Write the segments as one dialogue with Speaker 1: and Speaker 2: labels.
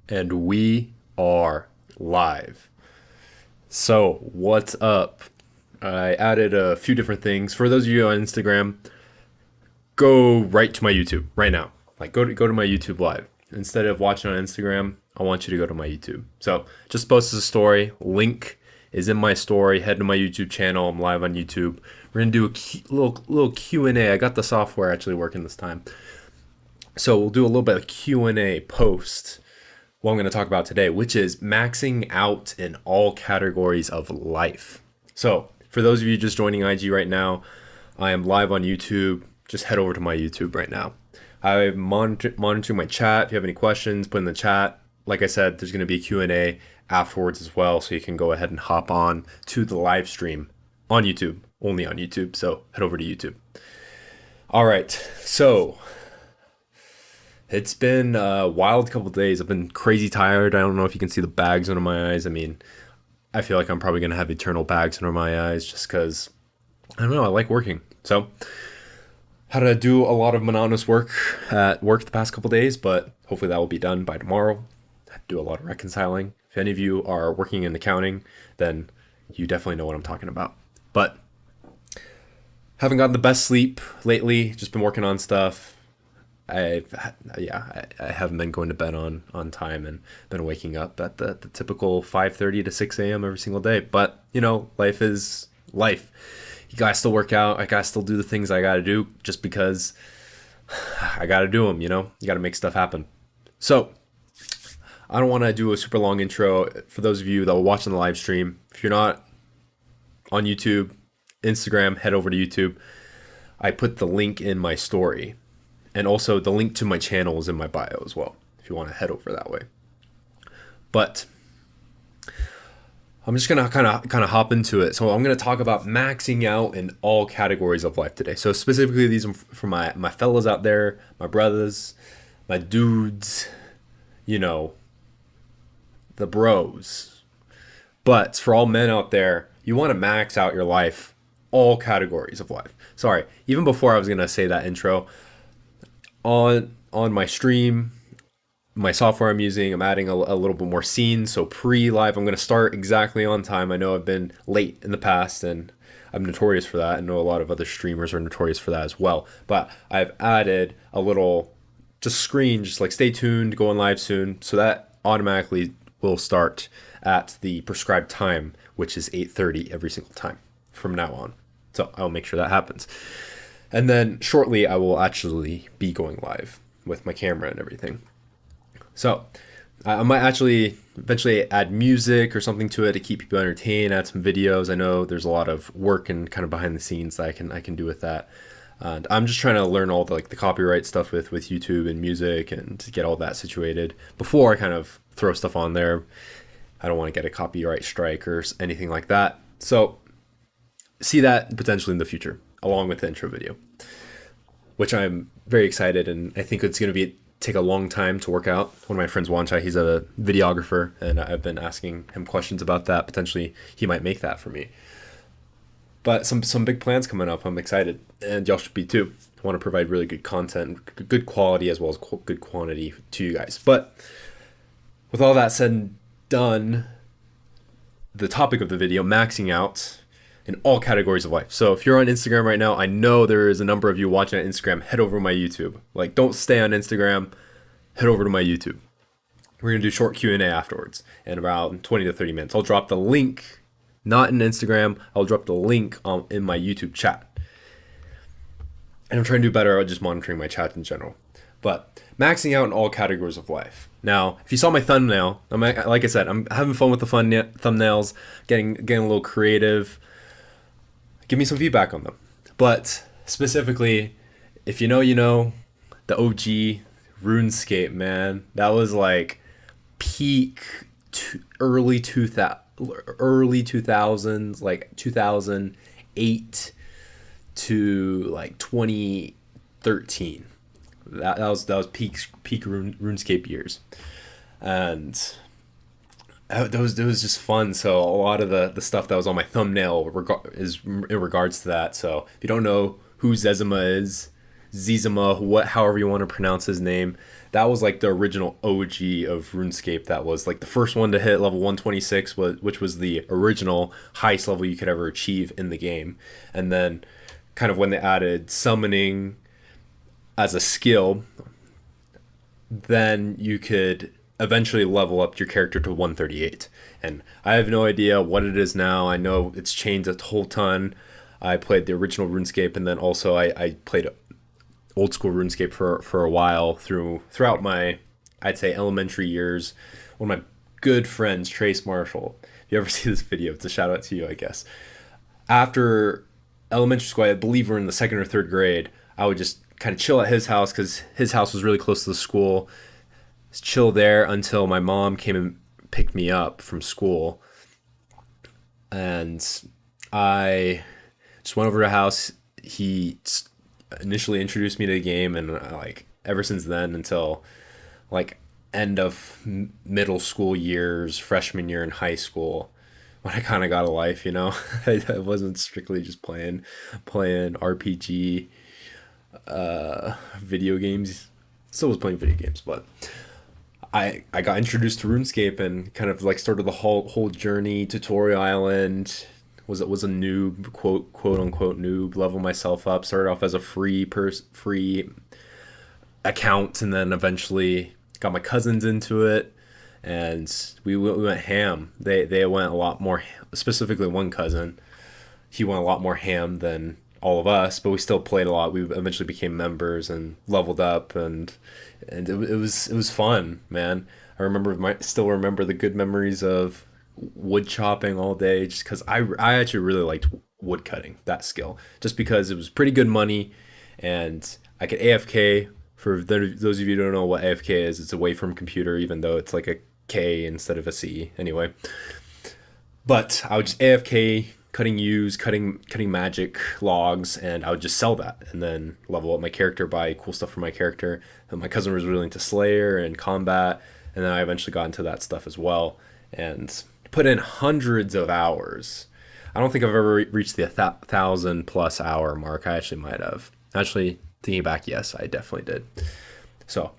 Speaker 1: And we are live. So, what's up? I added a few different things. For those of you on Instagram, go right to my YouTube right now. Like go to my YouTube live. Instead of watching on Instagram, I want you to go to my YouTube. So, just posted a story. Link is in my story. Head to my YouTube channel. I'm live on YouTube. We're gonna do a little Q&A. I got the software actually working this time. So, we'll do a little bit of Q&A post what I'm going to talk about today, which is maxing out in all categories of life. So, for those of you just joining IG right now, I am live on YouTube. Just head over to my YouTube right now. I'm monitoring my chat. If you have any questions, put in the chat. Like I said, there's going to be a Q&A afterwards as well, so you can go ahead and hop on to the live stream on YouTube, only on YouTube. So, head over to YouTube. All right. So, it's been a wild couple of days. I've been crazy tired. I don't know if you can see the bags under my eyes. I mean, I feel like I'm probably going to have eternal bags under my eyes just because, I don't know, I like working. So, had to do a lot of monotonous work at work the past couple of days, but hopefully that will be done by tomorrow. I do a lot of reconciling. If any of you are working in accounting, then you definitely know what I'm talking about. But haven't gotten the best sleep lately, just been working on stuff. I haven't been going to bed on time and been waking up at the typical 5:30 to 6 a.m. every single day. But you know, life is life. You gotta still work out. I gotta still do the things I gotta do just because I gotta do them. You know, you gotta make stuff happen. So I don't want to do a super long intro for those of you that will watch on the live stream. If you're not on YouTube, Instagram, head over to YouTube. I put the link in my story. And also the link to my channel is in my bio as well, if you want to head over that way. But I'm just gonna kind of hop into it. So I'm gonna talk about maxing out in all categories of life today. So specifically, these are for my fellas out there, my brothers, my dudes, you know, the bros. But for all men out there, you want to max out your life, all categories of life. Sorry, even before I was gonna say that intro, on my stream, my software I'm using, I'm adding a little bit more scenes. So pre-live, I'm going to start exactly on time. I know I've been late in the past, and I'm notorious for that. I know a lot of other streamers are notorious for that as well. But I've added a little just screen, just like stay tuned, going live soon. So that automatically will start at the prescribed time, which is 8:30 every single time from now on. So I'll make sure that happens. And then shortly, I will actually be going live with my camera and everything. So I might actually eventually add music or something to it to keep people entertained, add some videos. I know there's a lot of work and kind of behind the scenes that I can do with that. And I'm just trying to learn all the copyright stuff with YouTube and music and to get all that situated before I kind of throw stuff on there. I don't want to get a copyright strike or anything like that. So see that potentially in the future, along with the intro video, which I'm very excited, and I think it's going to be take a long time to work out. One of my friends, Wanchai, he's a videographer, and I've been asking him questions about that. Potentially, he might make that for me. But some big plans coming up. I'm excited, and y'all should be too. I want to provide really good content, good quality as well as good quantity to you guys. But with all that said and done, the topic of the video, maxing out in all categories of life. So if you're on Instagram right now, I know there is a number of you watching on Instagram. Head over to my YouTube. Like, don't stay on Instagram. Head over to my YouTube. We're gonna do short Q&A afterwards in about 20 to 30 minutes. I'll drop the link, not in Instagram. I'll drop the link in my YouTube chat. And I'm trying to do better at just monitoring my chat in general. But maxing out in all categories of life. Now, if you saw my thumbnail, like I said, I'm having fun with the thumbnails, getting a little creative. Give me some feedback on them. But specifically, if you know, you know, the OG RuneScape, man, that was like peak early 2000s, like 2008 to like 2013. That was peak RuneScape years, and that was just fun. So a lot of the stuff that was on my thumbnail is in regards to that. So if you don't know who Zezima is, Zizima, however you want to pronounce his name. That was like the original OG of RuneScape. That was like the first one to hit level 126, which was the original highest level you could ever achieve in the game. And then, kind of when they added summoning as a skill, then you could eventually level up your character to 138. And I have no idea what it is now. I know it's changed a whole ton. I played the original RuneScape, and then also I played old school RuneScape for a while throughout my, I'd say, elementary years. One of my good friends, Trace Marshall. If you ever see this video, it's a shout out to you, I guess. After elementary school, I believe we're in the second or third grade, I would just kind of chill at his house because his house was really close to the school. Just chill there until my mom came and picked me up from school. And I just went over to the house. He initially introduced me to the game, and like ever since then until like end of middle school years, freshman year in high school, when I kind of got a life, you know. I wasn't strictly just playing RPG video games. Still was playing video games, but I got introduced to RuneScape and kind of like started the whole journey. Tutorial Island was a noob, quote unquote noob. Level myself up. Started off as a free account, and then eventually got my cousins into it, and we went ham. They went a lot more. Specifically, one cousin, he went a lot more ham than all of us, but we still played a lot. We eventually became members and leveled up, and it was fun, man. Still remember the good memories of wood chopping all day, just because I actually really liked wood cutting, that skill, just because it was pretty good money, and I could AFK. For those of you who don't know what AFK is, it's away from computer, even though it's like a K instead of a C. Anyway, but I would just AFK, cutting magic logs, and I would just sell that and then level up my character, buy cool stuff for my character. And my cousin was really into Slayer and combat, and then I eventually got into that stuff as well and put in hundreds of hours. I don't think I've ever reached the 1,000+ hour mark. I actually might have. Actually, thinking back, yes, I definitely did. So,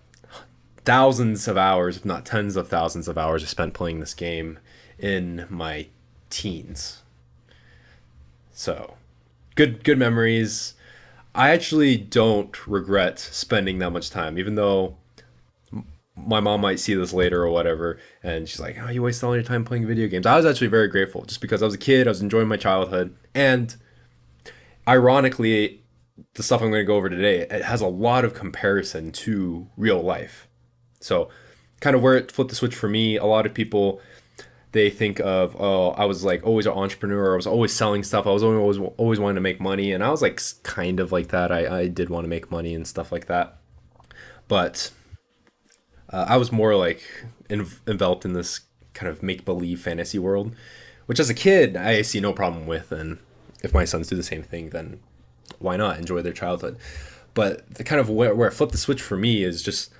Speaker 1: thousands of hours, if not tens of thousands of hours, I spent playing this game in my teens. So, good memories. I actually don't regret spending that much time, even though my mom might see this later or whatever, and she's like, "Oh, you wasted all your time playing video games." I was actually very grateful, just because I was a kid, I was enjoying my childhood, and ironically, the stuff I'm going to go over today, it has a lot of comparison to real life. So, kind of where it flipped the switch for me, a lot of people, they think of, oh, I was like always an entrepreneur. I was always selling stuff. I was always wanting to make money, and I was like kind of like that. I did want to make money and stuff like that, but I was more like enveloped in this kind of make believe fantasy world, which as a kid I see no problem with, and if my sons do the same thing, then why not enjoy their childhood? But the kind of where it flipped the switch for me is just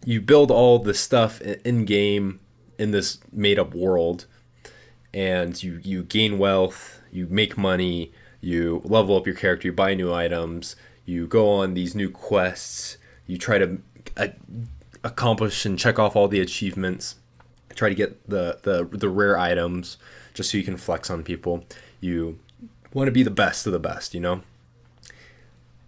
Speaker 1: you build all this stuff in game in this made up world, and you gain wealth, you make money, you level up your character, you buy new items, you go on these new quests, you try to accomplish and check off all the achievements, try to get the rare items just so you can flex on people. You want to be the best of the best, you know?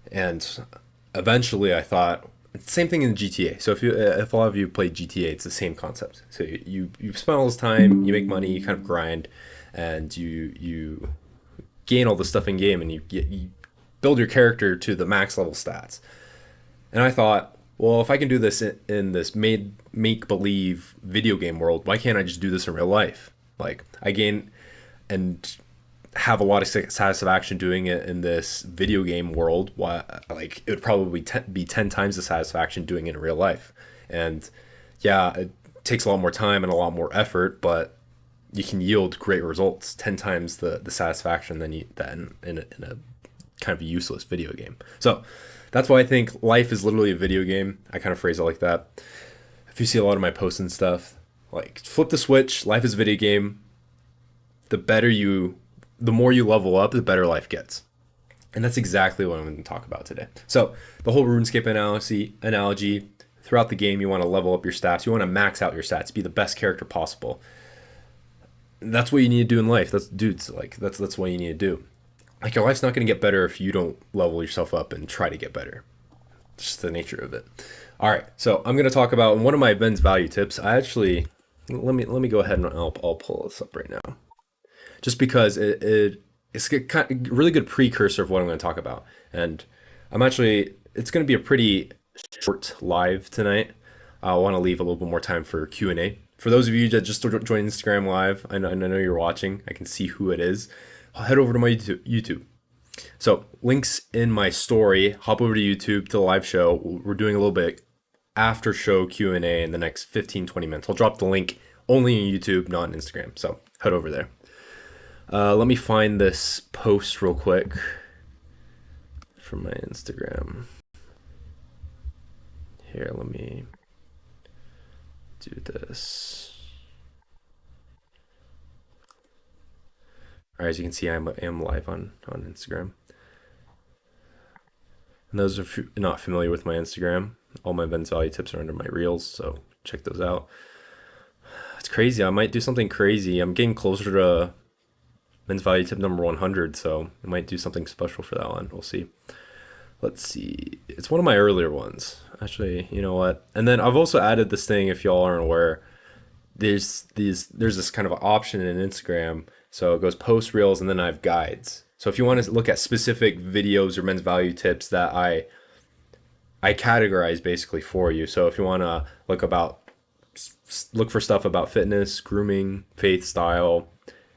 Speaker 1: And eventually I thought, same thing in GTA. So if a lot of you play GTA, it's the same concept. So you spend all this time, you make money, you kind of grind, and you gain all the stuff in game, and you build your character to the max level stats. And I thought, well, if I can do this in this make believe video game world, why can't I just do this in real life? Like, I gain and have a lot of satisfaction doing it in this video game world. Why, like, it would probably be 10 times the satisfaction doing it in real life. And yeah, it takes a lot more time and a lot more effort, but you can yield great results, 10 times the satisfaction than in a kind of useless video game. So that's why I think life is literally a video game. I kind of phrase it like that. If you see a lot of my posts and stuff, like, flip the switch, life is a video game. The more you level up, the better life gets. And that's exactly what I'm going to talk about today. So the whole RuneScape analogy, throughout the game, you want to level up your stats. You want to max out your stats, be the best character possible. And that's what you need to do in life. That's dudes, like that's what you need to do. Like your life's not going to get better if you don't level yourself up and try to get better. It's just the nature of it. All right, so I'm going to talk about one of my Ben's value tips. I actually let me go ahead and I'll pull this up right now, just because it's a kind of really good precursor of what I'm going to talk about. And it's going to be a pretty short live tonight. I want to leave a little bit more time for Q&A. For those of you that just joined Instagram live, I know you're watching. I can see who it is. I'll head over to my YouTube. So links in my story. Hop over to YouTube to the live show. We're doing a little bit after show Q&A in the next 15-20 minutes. I'll drop the link only on YouTube, not on Instagram. So head over there. Let me find this post real quick from my Instagram. Here, let me do this. All right, as you can see, I am live on Instagram. And those are not familiar with my Instagram, all my Ben's value tips are under my reels, so check those out. It's crazy. I might do something crazy. I'm getting closer to Ben's value tip number 100, so I might do something special for that one. We'll see. Let's see. It's one of my earlier ones. Actually, you know what? And then I've also added this thing, if y'all aren't aware, there's this kind of option in Instagram. So it goes post reels and then I have guides. So if you want to look at specific videos or Men's value tips that I categorize basically for you. So if you want to look for stuff about fitness, grooming, faith, style,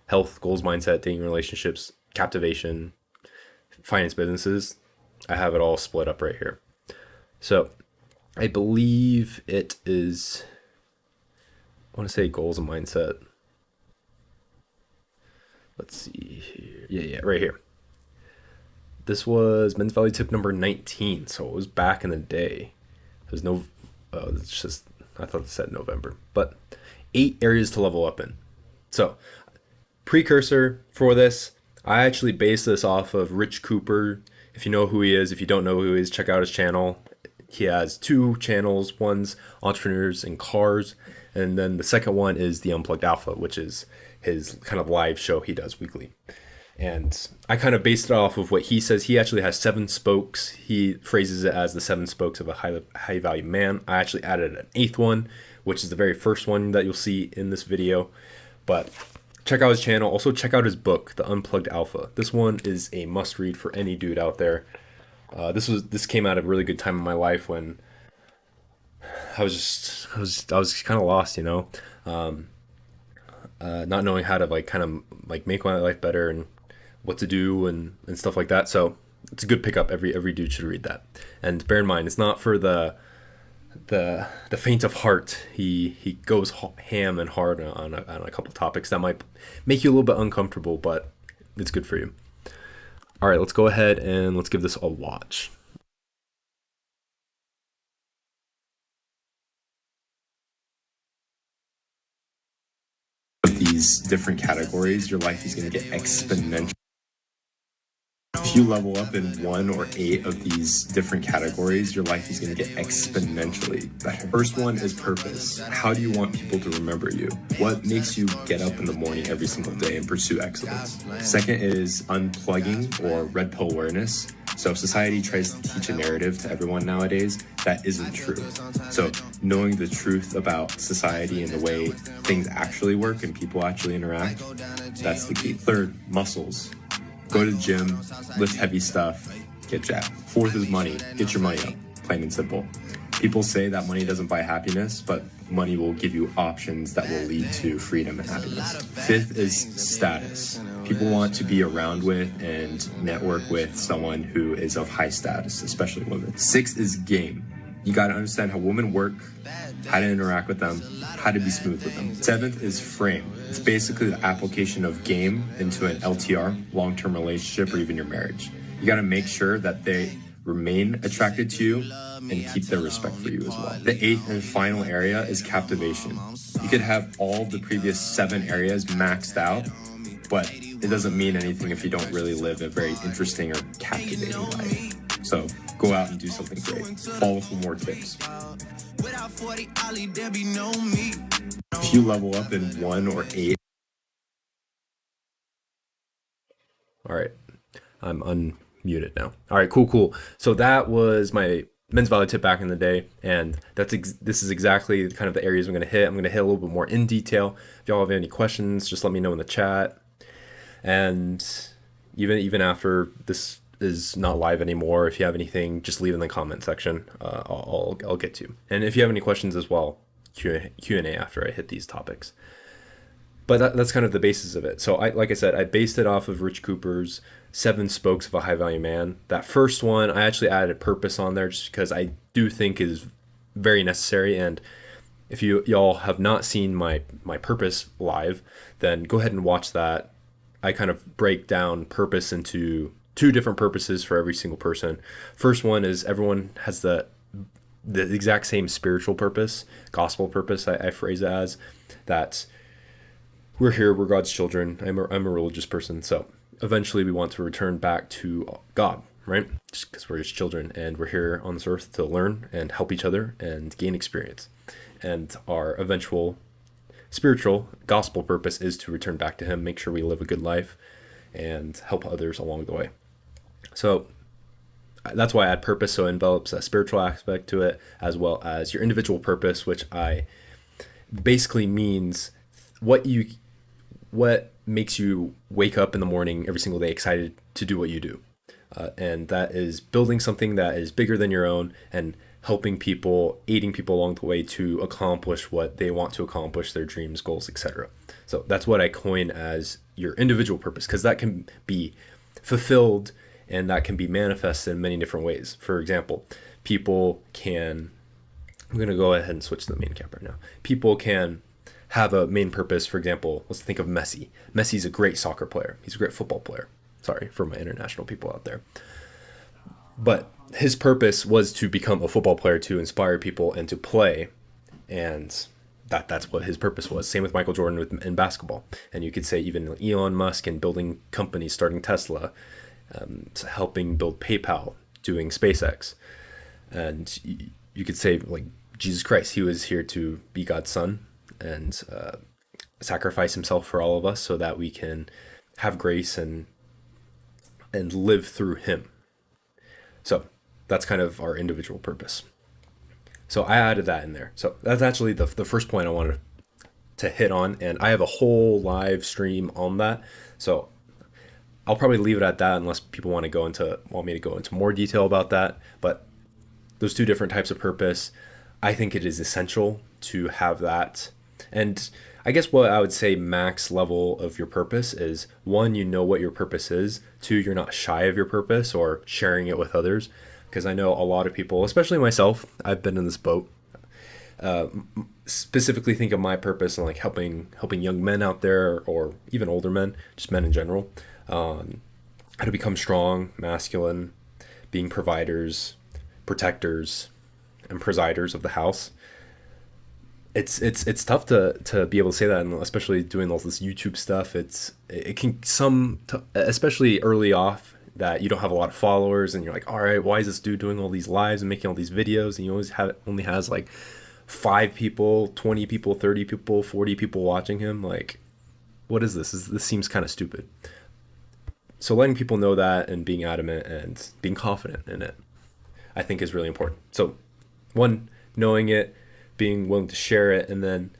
Speaker 1: health, goals, mindset, dating, relationships, captivation, finance, businesses, I have it all split up right here. So I believe it is, I want to say goals and mindset. Let's see here. Yeah, right here. This was Men's value tip number 19, so it was back in the day. There's no, it's just, I thought it said November, but 8 areas to level up in. So precursor for this, I actually based this off of Rich Cooper. If you know who he is, if you don't know who he is, check out his channel. He has 2 channels. One's Entrepreneurs in Cars, and then the second one is the Unplugged Alpha, which is his kind of live show he does weekly. And I kind of based it off of what he says. He actually has 7 spokes. He phrases it as the 7 spokes of a high value man. I actually added an 8th one, which is the very first one that you'll see in this video. But check out his channel. Also check out his book, The Unplugged Alpha. This one is a must read for any dude out there. This came at a really good time in my life when I was kind of lost, you know, not knowing how to make my life better and what to do and stuff like that. So it's a good pickup. Every dude should read that. And bear in mind, it's not for the faint of heart. He goes ham and hard on a couple topics that might make you a little bit uncomfortable, but it's good for you. All right, let's go ahead and let's give this a watch. Of these different categories, your life is going to get exponential. If you level up in 1 or 8 of these different categories, your life is going to get exponentially better. First one is purpose. How do you want people to remember you? What makes you get up in the morning every single day and pursue excellence? Second is unplugging or red pill awareness. So society tries to teach a narrative to everyone nowadays that isn't true. So knowing the truth about society and the way things actually work and people actually interact, that's the key. Third, muscles. Go to the gym, lift heavy stuff, get jacked. Fourth is money. Get your money up, plain and simple. People say that money doesn't buy happiness, but money will give you options that will lead to freedom and happiness. Fifth is status. People want to be around with and network with someone who is of high status, especially women. Sixth is game. You got to understand how women work, how to interact with them, how to be smooth with them. Seventh is frame. It's basically the application of game into an LTR, long-term relationship, or even your marriage. You got to make sure that they remain attracted to you and keep their respect for you as well. The 8th and final area is captivation. You could have all the previous 7 areas maxed out, but it doesn't mean anything if you don't really live a very interesting or captivating life. So go out and do something great. Follow for more tips. If you level up in 1 or 8. All right. I'm unmuted now. All right, cool. So that was my men's value tip back in the day, and this is exactly kind of the areas I'm going to hit. I'm going to hit a little bit more in detail. If y'all have any questions, just let me know in the chat. And even after this is not live anymore, if you have anything, just leave in the comment section. I'll get to. And if you have any questions as well, Q&A after I hit these topics. But that's kind of the basis of it. So like I said, I based it off of Rich Cooper's 7 Spokes of a High Value Man. That first one, I actually added purpose on there just because I do think is very necessary. And if y'all have not seen my purpose live, then go ahead and watch that. I kind of break down purpose into 2 different purposes for every single person. First one is everyone has the exact same spiritual purpose, gospel purpose, I phrase it as. That we're here, we're God's children. I'm a religious person, so eventually we want to return back to God, right? Just because we're His children, and we're here on this earth to learn and help each other and gain experience. And our eventual spiritual gospel purpose is to return back to Him, make sure we live a good life, and help others along the way. So that's why I add purpose, so it envelops a spiritual aspect to it, as well as your individual purpose, which I basically means what makes you wake up in the morning every single day excited to do what you do. And that is building something that is bigger than your own and helping people, aiding people along the way to accomplish what they want to accomplish, their dreams, goals, etc. So that's what I coin as your individual purpose, because that can be fulfilled and that can be manifested in many different ways. For example, I'm going to go ahead and switch to the main cap right now. People can have a main purpose. For example, let's think of Messi. Messi's a great soccer player. He's a great football player. Sorry for my international people out there. But his purpose was to become a football player, to inspire people and to play. And that's what his purpose was. Same with Michael Jordan in basketball. And you could say even Elon Musk in building companies, starting Tesla, helping build PayPal, doing SpaceX. And you could say like Jesus Christ, he was here to be God's son and sacrifice himself for all of us so that we can have grace and live through him. So that's kind of our individual purpose. So I added that in there. So that's actually the first point I wanted to hit on, and I have a whole live stream on that. So I'll probably leave it at that unless people want me to go into more detail about that. But those 2 different types of purpose, I think it is essential to have that. And I guess what I would say max level of your purpose is 1, you know what your purpose is. 2, you're not shy of your purpose or sharing it with others. Because I know a lot of people, especially myself, I've been in this boat. Specifically think of my purpose and like helping young men out there, or even older men, just men in general, how to become strong, masculine, being providers, protectors, and presiders of the house. It's tough to be able to say that, and especially doing all this YouTube stuff. It can especially early off, that you don't have a lot of followers and you're like, all right, why is this dude doing all these lives and making all these videos, and he only has like 5 people, 20 people, 30 people, 40 people watching him. Like, what is this? This seems kind of stupid. So letting people know that and being adamant and being confident in it, I think is really important. So 1, knowing it, being willing to share it, and then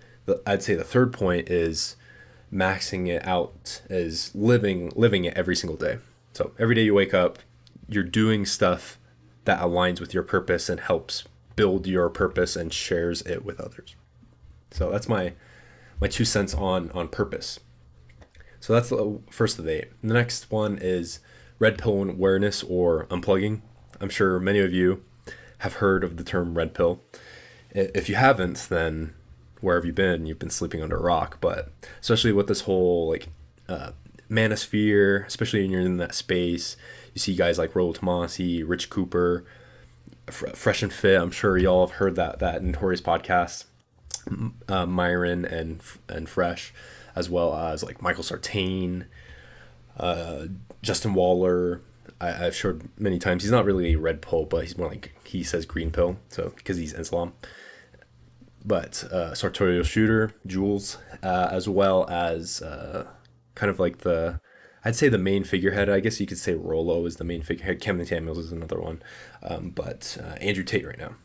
Speaker 1: I'd say the third point is maxing it out, is living it every single day. So every day you wake up, you're doing stuff that aligns with your purpose and helps build your purpose and shares it with others. So that's my 2 cents on purpose. So that's the first of the 8. The next one is red pill awareness, or unplugging. I'm sure many of you have heard of the term red pill. If you haven't, then where have you been? You've been sleeping under a rock. But especially with this whole manosphere, especially when you're in that space, you see guys like Rollo Tomasi, Rich Cooper, Fresh and Fit. I'm sure y'all have heard that notorious podcast, Myron and Fresh, as well as like Michael Sartain, Justin Waller, I've showed many times. He's not really a red pill, but he's more like he says green pill. So because he's Islam, but Sartorial Shooter, Jules, as well as kind of like I'd say the main figurehead. I guess you could say Rolo is the main figurehead. Kevin Samuels is another one, but Andrew Tate right now.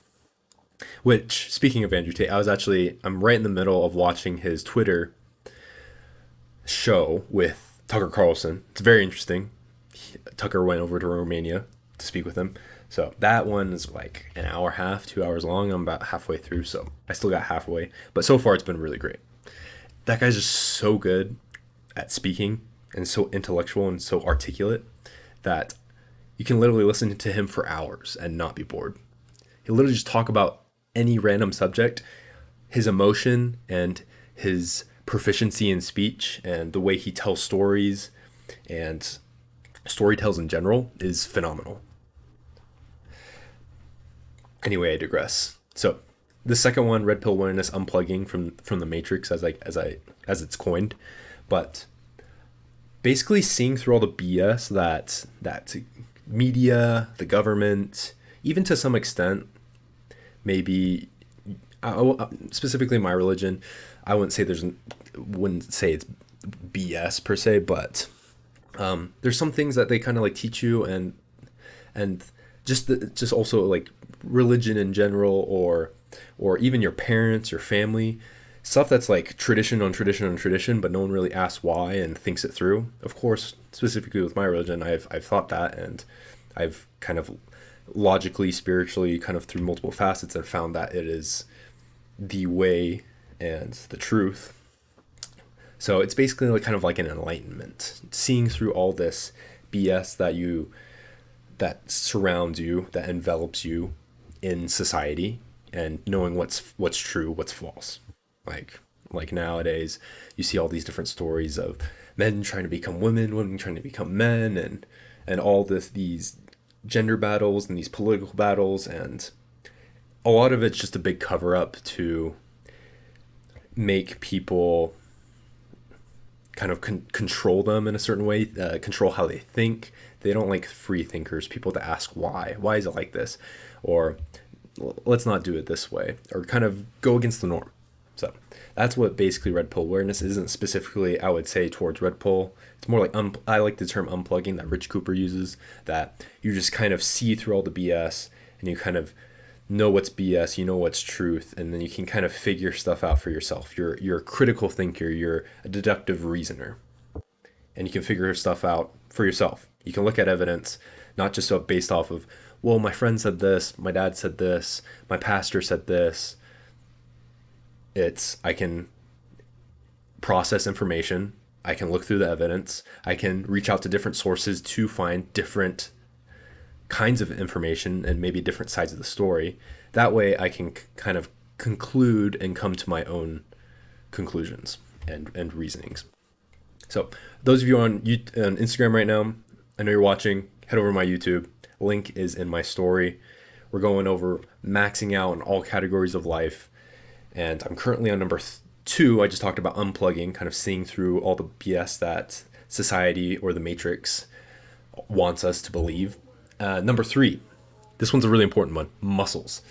Speaker 1: Which, speaking of Andrew Tate, I'm right in the middle of watching his Twitter show with Tucker Carlson. It's very interesting. Tucker went over to Romania to speak with him. So that one is like an hour and a half, 2 hours long. I'm about halfway through, so I still got halfway. But so far, it's been really great. That guy's just so good at speaking and so intellectual and so articulate that you can literally listen to him for hours and not be bored. He'll literally just talk about any random subject, his emotion and his proficiency in speech and the way he tells stories and storytells in general is phenomenal. Anyway, I digress. So the second one, red pill awareness, unplugging from the matrix, as it's coined, but basically seeing through all the BS that media, the government, even to some extent, maybe specifically my religion, I wouldn't say it's BS per se, but there's some things that they kind of like teach you, and just also like religion in general, or even your parents, your family, stuff that's like tradition on tradition on tradition, but no one really asks why and thinks it through. Of course, specifically with my religion, I've thought that, and I've kind of logically, spiritually, kind of through multiple facets, have found that it is the way and the truth. So it's basically like kind of like an enlightenment, seeing through all this BS that surrounds you, that envelops you in society, and knowing what's true, what's false. Like like nowadays, you see all these different stories of men trying to become women, women trying to become men, and all these gender battles and these political battles, and a lot of it's just a big cover up to make people kind of control them in a certain way, control how they think. They don't like free thinkers, people to ask why. Why is it like this? Or let's not do it this way, or kind of go against the norm. So that's what basically red pill awareness isn't specifically, I would say, towards red pill. It's more like, I like the term unplugging that Rich Cooper uses, that you just kind of see through all the BS and you kind of know what's BS, you know what's truth, and then you can kind of figure stuff out for yourself. You're a critical thinker, you're a deductive reasoner, and you can figure stuff out for yourself. You can look at evidence, not just based off of, well, my friend said this, my dad said this, my pastor said this. I can process information, I can look through the evidence, I can reach out to different sources to find different kinds of information and maybe different sides of the story. That way I can kind of conclude and come to my own conclusions and reasonings. So those of you on Instagram right now, I know you're watching, head over to my YouTube. Link is in my story. We're going over maxing out in all categories of life. And I'm currently on number 2. I just talked about unplugging, kind of seeing through all the BS that society or the matrix wants us to believe. Number 3, this one's a really important one, muscles.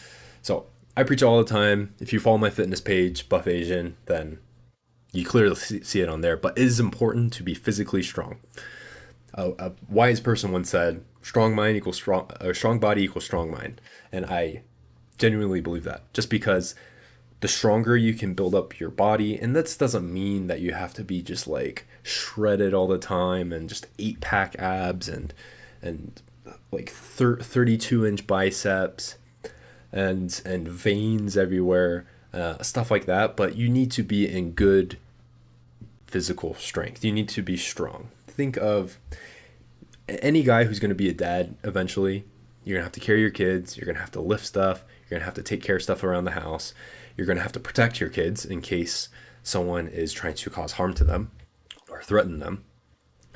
Speaker 1: So I preach all the time. If you follow my fitness page, Buff Asian, then you clearly see it on there. But it is important to be physically strong. A wise person once said, "Strong mind equals strong, or strong body equals strong mind," and I genuinely believe that. Just because the stronger you can build up your body, and that doesn't mean that you have to be just like shredded all the time and just 8-pack abs and like 32-inch biceps and veins everywhere, stuff like that. But you need to be in good physical strength. You need to be strong. Think of any guy who's going to be a dad eventually. You're going to have to carry your kids. You're going to have to lift stuff. You're going to have to take care of stuff around the house. You're going to have to protect your kids in case someone is trying to cause harm to them or threaten them.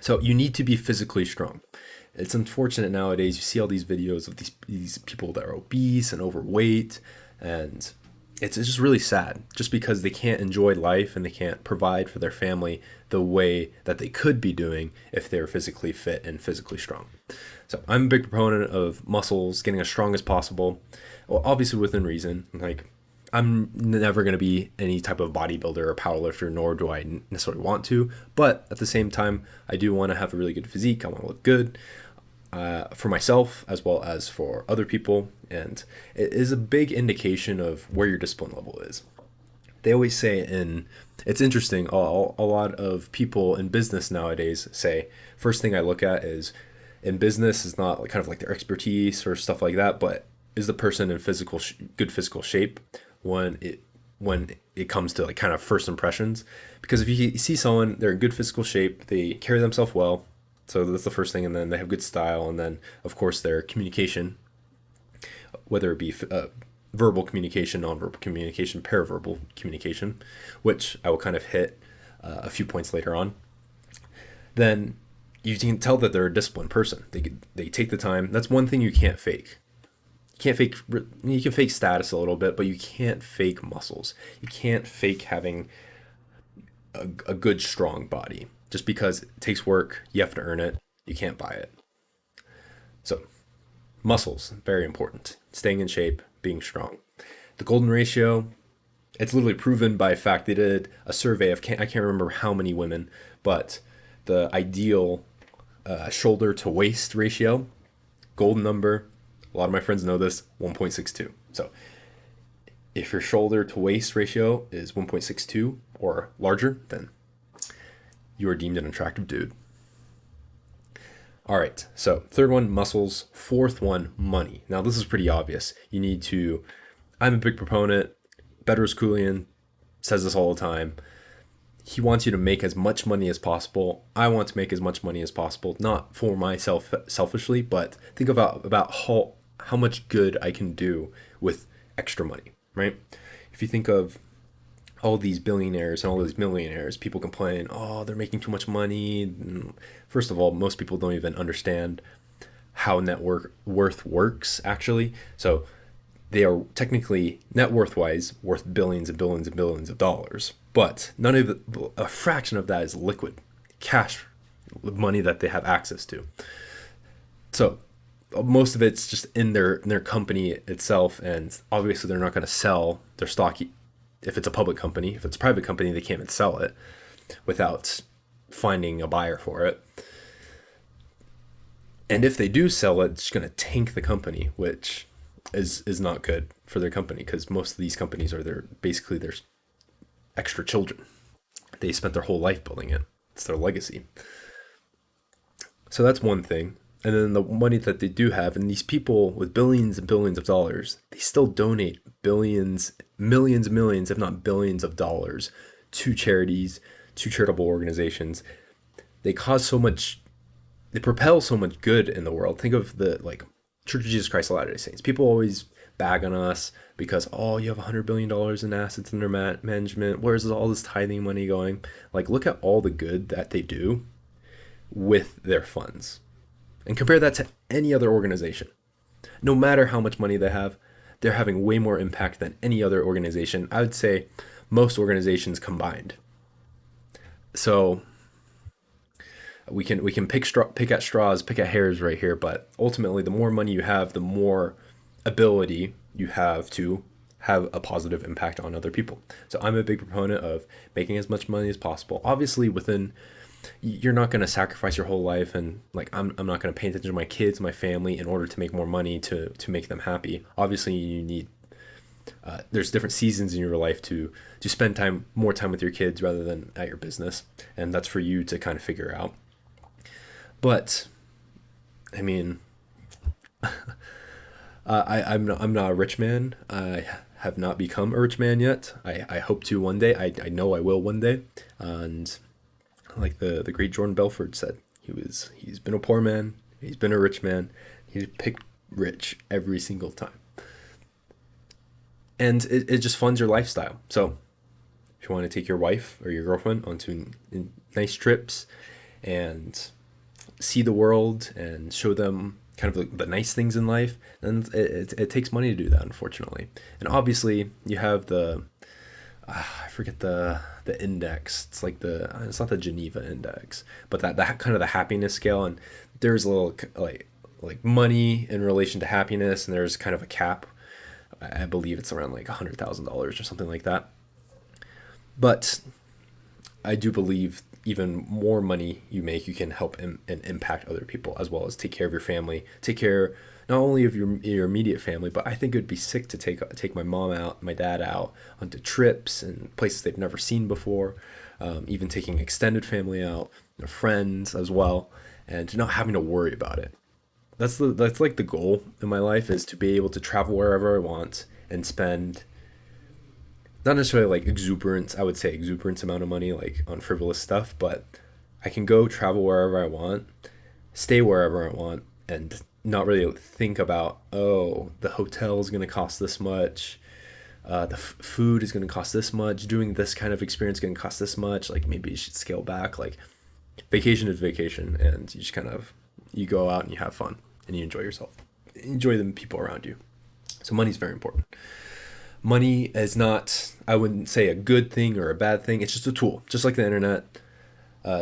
Speaker 1: So you need to be physically strong. It's unfortunate nowadays, you see all these videos of these people that are obese and overweight, and it's just really sad just because they can't enjoy life and they can't provide for their family the way that they could be doing if they're physically fit and physically strong. So I'm a big proponent of muscles getting as strong as possible. Well, obviously within reason. Like I'm never going to be any type of bodybuilder or powerlifter, nor do I necessarily want to. But at the same time, I do want to have a really good physique. I want to look good for myself as well as for other people. And it is a big indication of where your discipline level is. They always say it's interesting, a lot of people in business nowadays say, first thing I look at is in business is not like kind of like their expertise or stuff like that, but is the person in good physical shape when it comes to like kind of first impressions. Because if you see someone, they're in good physical shape, they carry themselves well, so that's the first thing, and then they have good style, and then of course their communication, whether it be verbal communication, nonverbal communication, paraverbal communication, which I will kind of hit a few points later on, then you can tell that they're a disciplined person. They take the time. That's one thing you can't fake. You can fake status a little bit, but you can't fake muscles. You can't fake having a good strong body. Just because it takes work, you have to earn it. You can't buy it. So muscles, very important. Staying in shape, being strong. The golden ratio, it's literally proven by fact. They did a survey of, I can't remember how many women, but the ideal shoulder to waist ratio, golden number, a lot of my friends know this, 1.62. So if your shoulder to waist ratio is 1.62 or larger, then you are deemed an attractive dude. All right, so third one, muscles. Fourth one, money. Now, this is pretty obvious. I'm a big proponent. Bedros Keuilian says this all the time. He wants you to make as much money as possible. I want to make as much money as possible, not for myself selfishly, but think about how much good I can do with extra money, right? If you think of all these billionaires and all these millionaires, people complain, oh, they're making too much money. First of all, most people don't even understand how worth works, actually. So they are technically net worth wise worth billions and billions and billions of dollars, but a fraction of that is liquid cash money that they have access to. So most of it's just in their company itself, and obviously they're not going to sell their stock if it's a public company. If it's a private company, they can't even sell it without finding a buyer for it. And if they do sell it, it's going to tank the company, which is not good for their company, because most of these companies are basically their extra children. They spent their whole life building it. It's their legacy. So that's one thing. And then the money that they do have, and these people with billions and billions of dollars, they still donate billions, millions and millions, if not billions of dollars to charities, to charitable organizations. They cause so much, they propel so much good in the world. Think of the Church of Jesus Christ of Latter-day Saints. People always bag on us because, oh, you have $100 billion in assets under management. Where's all this tithing money going? Like, look at all the good that they do with their funds. And compare that to any other organization. No matter how much money they have, they're having way more impact than any other organization. I would say most organizations combined. So we can pick at straws, pick at hairs right here, but ultimately the more money you have, the more ability you have to have a positive impact on other people. So I'm a big proponent of making as much money as possible. Obviously you're not going to sacrifice your whole life, and I'm not going to pay attention to my kids, my family in order to make more money to make them happy. Obviously you need there's different seasons in your life to spend more time with your kids rather than at your business, and that's for you to kind of figure out. But I mean, I'm not a rich man. I have not become a rich man yet. I hope to one day. I know I will one day. And like the great Jordan Belfort said, he's been a poor man, he's been a rich man, he's picked rich every single time. And it just funds your lifestyle. So if you want to take your wife or your girlfriend onto nice trips and see the world and show them kind of the nice things in life, then it takes money to do that, unfortunately. And obviously, you have I forget the index. It's like it's not the Geneva index, but that kind of the happiness scale. And there's a little like money in relation to happiness, and there's kind of a cap. I believe it's around like $100,000 or something like that. But I do believe even more money you make, you can help and impact other people, as well as take care of your family, take care not only of your immediate family, but I think it would be sick to take my mom out, my dad out onto trips and places they've never seen before, even taking extended family out, their friends as well, and not having to worry about it. That's like the goal in my life, is to be able to travel wherever I want and spend not necessarily like exuberant, I would say exuberant amount of money like on frivolous stuff, but I can go travel wherever I want, stay wherever I want, and not really think about, oh, the hotel is going to cost this much, the food is going to cost this much, doing this kind of experience going to cost this much. Like maybe you should scale back. Like vacation is vacation, and you just kind of you go out and you have fun and you enjoy yourself, enjoy the people around you. So money's very important. Money is not, I wouldn't say, a good thing or a bad thing. It's just a tool, just like the internet,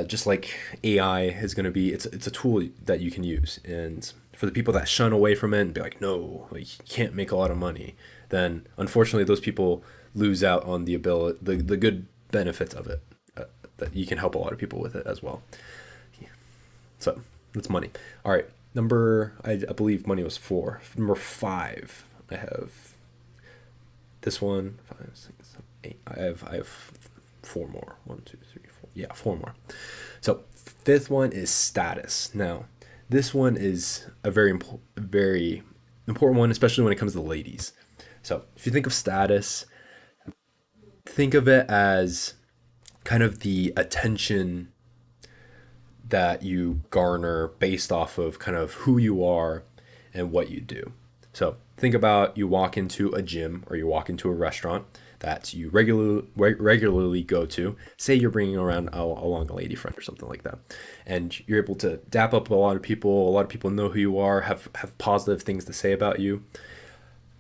Speaker 1: just like AI is going to be. It's a tool that you can use. And for the people that shun away from it and be like, no, like, you can't make a lot of money, then unfortunately those people lose out on the ability, the good benefits of it. That you can help a lot of people with it as well. So that's money. All right, I believe money was four. Number five, I have this one, five, six, seven, eight. I have four more. One, two, three, four. Yeah, four more. So fifth one is status. Now, this one is a very important one, especially when it comes to the ladies. So if you think of status, think of it as kind of the attention that you garner based off of kind of who you are and what you do. So think about, you walk into a gym or you walk into a restaurant that you regularly go to. Say you're bringing around along a lady friend or something like that, and you're able to dap up a lot of people. A lot of people know who you are, have positive things to say about you.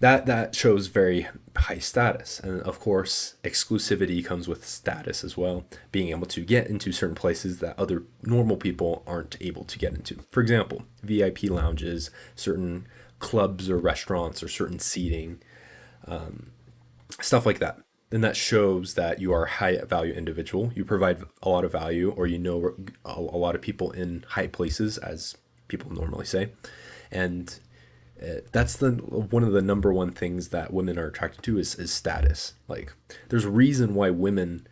Speaker 1: That shows very high status, and of course exclusivity comes with status as well, being able to get into certain places that other normal people aren't able to get into. For example, VIP lounges, certain clubs or restaurants, or certain seating, stuff like that. And that shows that you are a high value individual, you provide a lot of value, or you know a lot of people in high places, as people normally say. And that's the one of the number one things that women are attracted to is status. Like there's a reason why women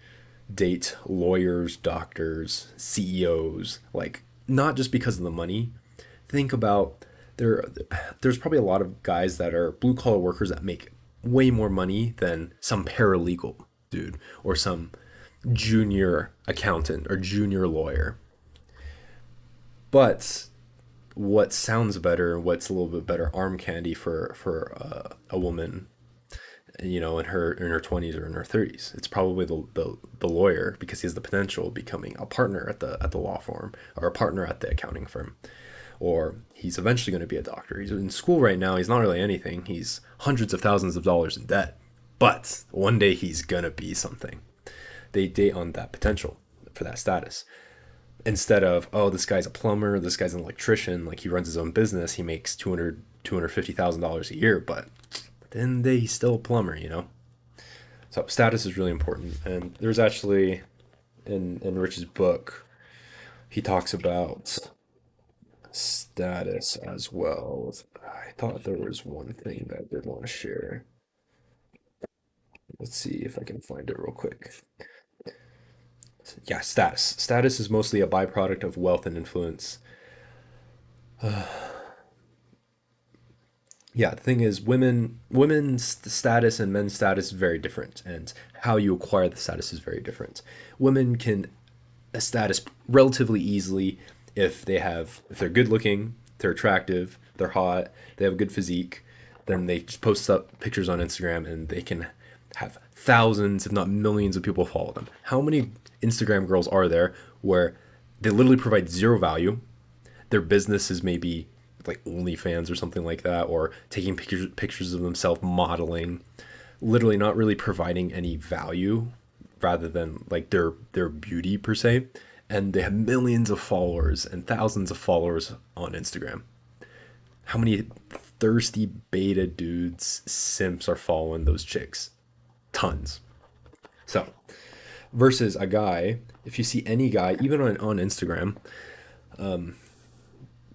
Speaker 1: date lawyers, doctors, CEOs, like not just because of the money. Think about, there's probably a lot of guys that are blue collar workers that make way more money than some paralegal dude or some junior accountant or junior lawyer. But what sounds better, what's a little bit better arm candy for a woman, in her 20s or in her 30s, it's probably the lawyer, because he has the potential of becoming a partner at the law firm, or a partner at the accounting firm, or he's eventually going to be a doctor. He's in school right now, he's not really anything, he's hundreds of thousands of dollars in debt, but one day he's gonna be something. They date on that potential for that status, instead of, oh, this guy's a plumber, this guy's an electrician, like he runs his own business, he makes $250,000 a year, but then he's still a plumber. So status is really important. And there's actually, in Rich's book, he talks about status as well. I thought there was one thing that I did want to share. Let's see if I can find it real quick. Yeah, status is mostly a byproduct of wealth and influence. Yeah, the thing is, women's status and men's status is very different, and how you acquire the status is very different. Women can a status relatively easily if they're good looking, they're attractive, they're hot, they have a good physique, then they just post up pictures on Instagram and they can have thousands, if not millions, of people follow them. How many Instagram girls are there where they literally provide zero value? Their business is maybe like OnlyFans or something like that, or taking pictures of themselves modeling, literally not really providing any value rather than like their beauty per se. And they have millions of followers and thousands of followers on Instagram. How many thirsty beta dudes, simps are following those chicks? Tons. So, versus a guy, if you see any guy, even on Instagram,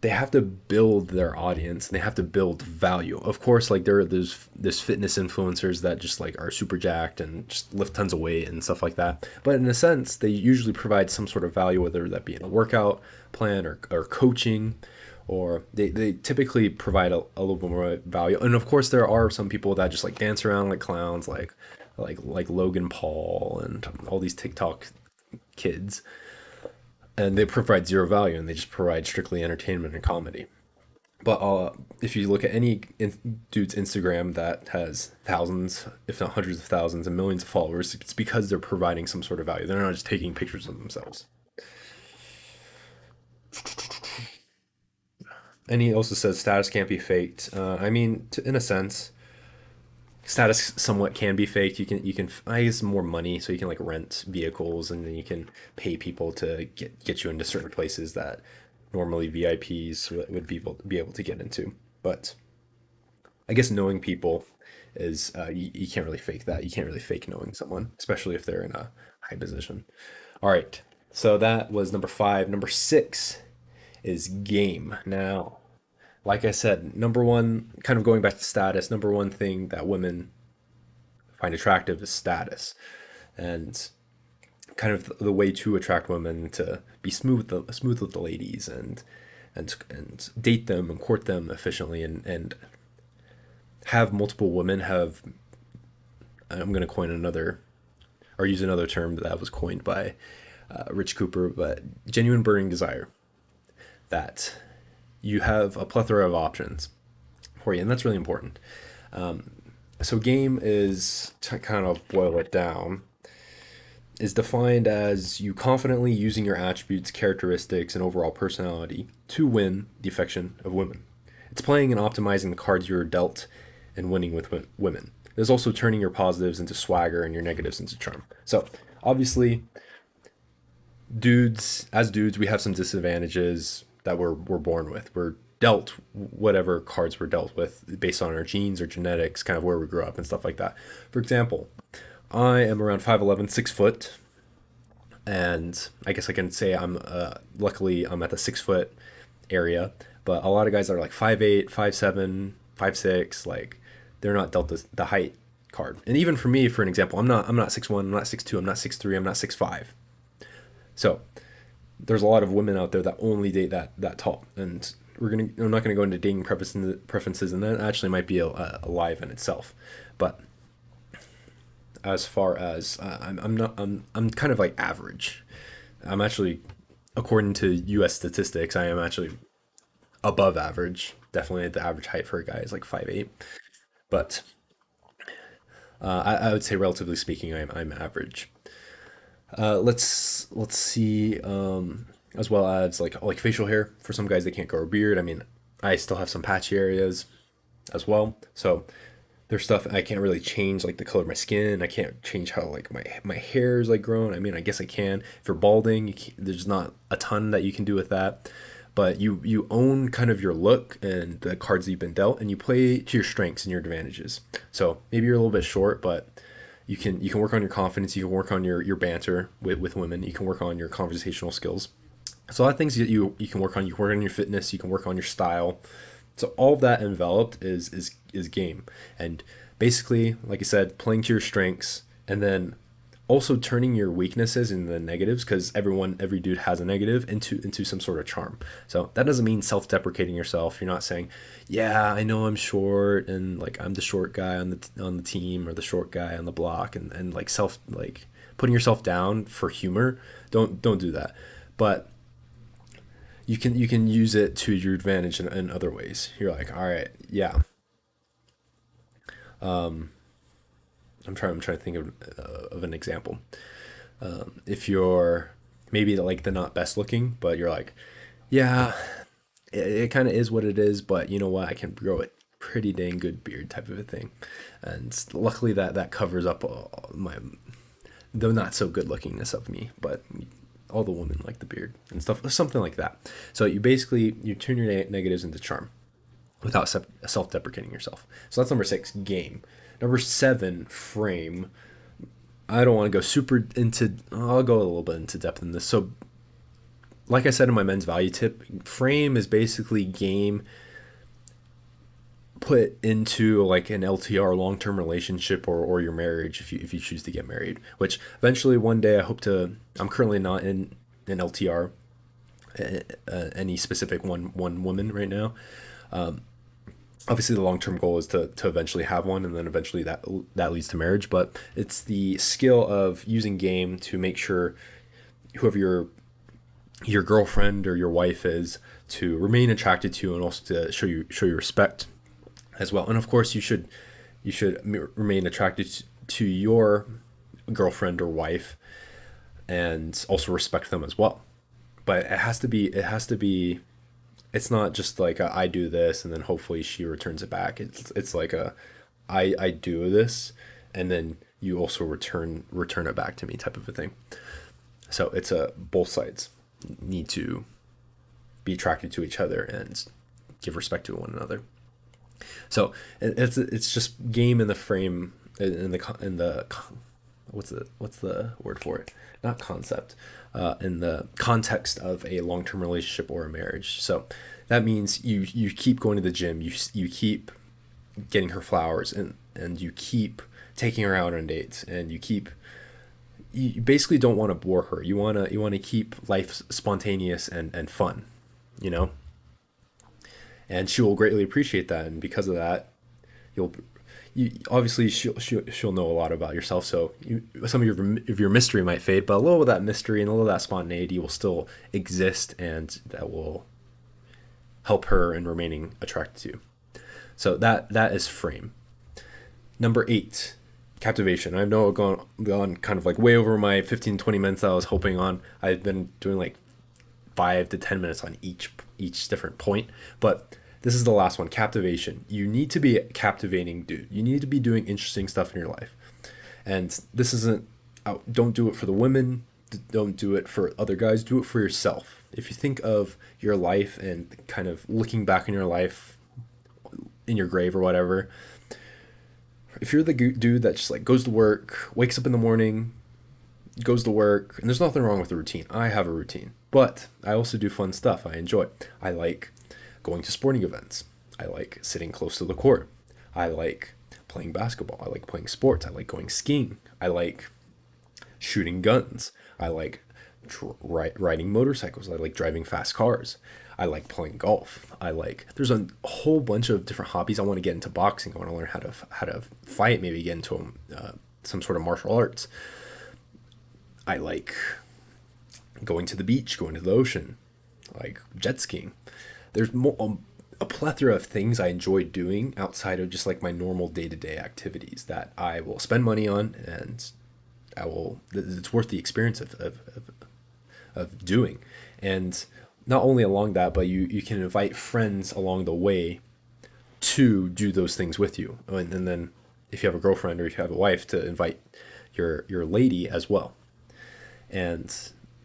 Speaker 1: they have to build their audience and they have to build value. Of course, like there's fitness influencers that just like are super jacked and just lift tons of weight and stuff like that. But in a sense, they usually provide some sort of value, whether that be in a workout plan or coaching, or they typically provide a little bit more value. And of course, there are some people that just like dance around like clowns, like Logan Paul and all these TikTok kids, and they provide zero value and they just provide strictly entertainment and comedy. But if you look at any dude's Instagram that has thousands, if not hundreds of thousands and millions of followers, it's because they're providing some sort of value. They're not just taking pictures of themselves. And he also says status can't be faked. I mean, in a sense, status somewhat can be faked. You can I guess more money, so you can like rent vehicles, and then you can pay people to get you into certain places that normally VIPs would be able to get into. But I guess knowing people is you can't really fake that. You can't really fake knowing someone, especially if they're in a high position. All right. So that was number five. Number six is game. Now, like I said, number one, kind of going back to status, number one thing that women find attractive is status. And kind of the way to attract women to be smooth with the ladies and date them and court them efficiently and have multiple women have. I'm going to coin another or use another term that was coined by Rich Cooper, but genuine burning desire, that you have a plethora of options for you, and that's really important. So game is, to kind of boil it down, is defined as you confidently using your attributes, characteristics, and overall personality to win the affection of women. It's playing and optimizing the cards you're dealt and winning with women. There's also turning your positives into swagger and your negatives into charm. So, obviously, dudes, we have some disadvantages that we're born with. We're dealt whatever cards we're dealt with based on our genes or genetics, kind of where we grew up and stuff like that. For example, I am around 5'11", 6 foot, and I guess I can say luckily I'm at the 6 foot area. But a lot of guys are like 5'8", 5'7", 5'6", like they're not dealt the height card. And even for me, for an example, I'm not 6'1", I'm not 6'2", I'm not 6'3", I'm not 6'5". So there's a lot of women out there that only date that tall, and I'm not gonna go into dating preferences, and that actually might be a live in itself. But as far as I'm not I'm kind of like average. I'm actually, according to U.S. statistics, I am actually above average. Definitely the average height for a guy is like 5'8", but I would say relatively speaking, I'm average. Let's see. As well as like facial hair for some guys, they can't grow a beard. I mean, I still have some patchy areas as well. So there's stuff I can't really change, like the color of my skin. I can't change how like my hair is like grown. I mean, I guess I can. If you're balding, there's not a ton that you can do with that. But you own kind of your look and the cards that you've been dealt, and you play to your strengths and your advantages. So maybe you're a little bit short, but you can work on your confidence. You can work on your banter with women. You can work on your conversational skills. So a lot of things that you can work on. You can work on your fitness. You can work on your style. So all of that enveloped is game, and basically, like I said, playing to your strengths, and then also turning your weaknesses and the negatives, because every dude has a negative, into some sort of charm. So that doesn't mean self-deprecating yourself. You're not saying, yeah, I know I'm short and like I'm the short guy on the team, or the short guy on the block, and like putting yourself down for humor. Don't do that. But you can use it to your advantage in other ways. You're like, all right, yeah. I'm trying to think of an example. If you're maybe like the not best looking, but you're like, yeah, it kind of is what it is, but you know what? I can grow a pretty dang good beard type of a thing. And luckily that covers up my, though not so good lookingness of me, but all the women like the beard and stuff, something like that. So you basically, you turn your negatives into charm without self-deprecating yourself. So that's number 6, game. Number 7, frame. I don't want to go super into, I'll go a little bit into depth in this. So like I said in my men's value tip, frame is basically game put into like an LTR, long-term relationship, or your marriage if you choose to get married, which eventually one day I hope to. I'm currently not in an LTR, any specific one woman right now. Obviously the long-term goal is to eventually have one, and then eventually that leads to marriage, but it's the skill of using game to make sure whoever your girlfriend or your wife is to remain attracted to you, and also to show you respect as well. And of course, you should remain attracted to your girlfriend or wife, and also respect them as well. But it has to be. It's not just like I do this and then hopefully she returns it back. It's like I do this, and then you also return it back to me type of a thing. So it's a both sides need to be attracted to each other and give respect to one another. So it's just game in the frame, in the what's the word for it? Not concept. In the context of a long-term relationship or a marriage. So that means you keep going to the gym, you keep getting her flowers, and you keep taking her out on dates, and you basically don't want to bore her. You want to keep life spontaneous and fun, you know? And she will greatly appreciate that, and because of that, you'll obviously she'll know a lot about yourself. So some of your mystery might fade, but a little of that mystery and a little of that spontaneity will still exist, and that will help her in remaining attracted to you. So that is frame. Number 8, captivation. I know I've gone kind of like way over my 15-20 minutes that I was hoping on. I've been doing like 5 to 10 minutes on each different point, but this is the last one, captivation. You need to be a captivating dude. You need to be doing interesting stuff in your life. And this isn't, don't do it for the women. Don't do it for other guys. Do it for yourself. If you think of your life and kind of looking back in your life in your grave or whatever, if you're the dude that just like goes to work, wakes up in the morning, goes to work, and there's nothing wrong with the routine. I have a routine, but I also do fun stuff I enjoy. I like going to sporting events. I like sitting close to the court. I like playing basketball. I like playing sports. I like going skiing. I like shooting guns. I like riding motorcycles. I like driving fast cars. I like playing golf. There's a whole bunch of different hobbies. I want to get into boxing. I want to learn how to fight, maybe get into some sort of martial arts. I like going to the beach, going to the ocean, like jet skiing. There's a plethora of things I enjoy doing outside of just like my normal day-to-day activities that I will spend money on, and it's worth the experience of doing. And not only along that, but you can invite friends along the way to do those things with you. And then if you have a girlfriend or if you have a wife, to invite your lady as well. And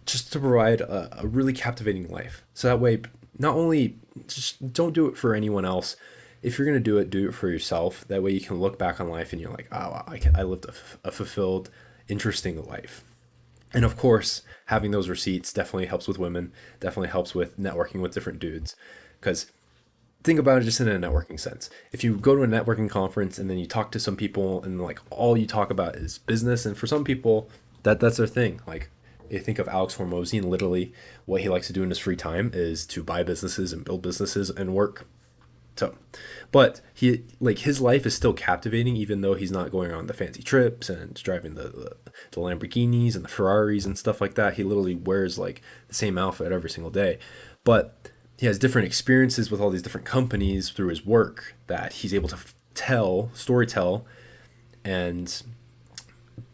Speaker 1: just to provide a really captivating life. So that way, not only just don't do it for anyone else. If you're going to do it for yourself. That way you can look back on life and you're like, oh, wow, I lived a fulfilled, interesting life. And of course, having those receipts definitely helps with women, definitely helps with networking with different dudes. Because think about it just in a networking sense. If you go to a networking conference and then you talk to some people and like all you talk about is business, and for some people that's their thing. Like you think of Alex Hormozy, and literally what he likes to do in his free time is to buy businesses and build businesses and work. So, but his life is still captivating, even though he's not going on the fancy trips and driving the Lamborghinis and the Ferraris and stuff like that. He literally wears like the same outfit every single day, but he has different experiences with all these different companies through his work that he's able to story tell, and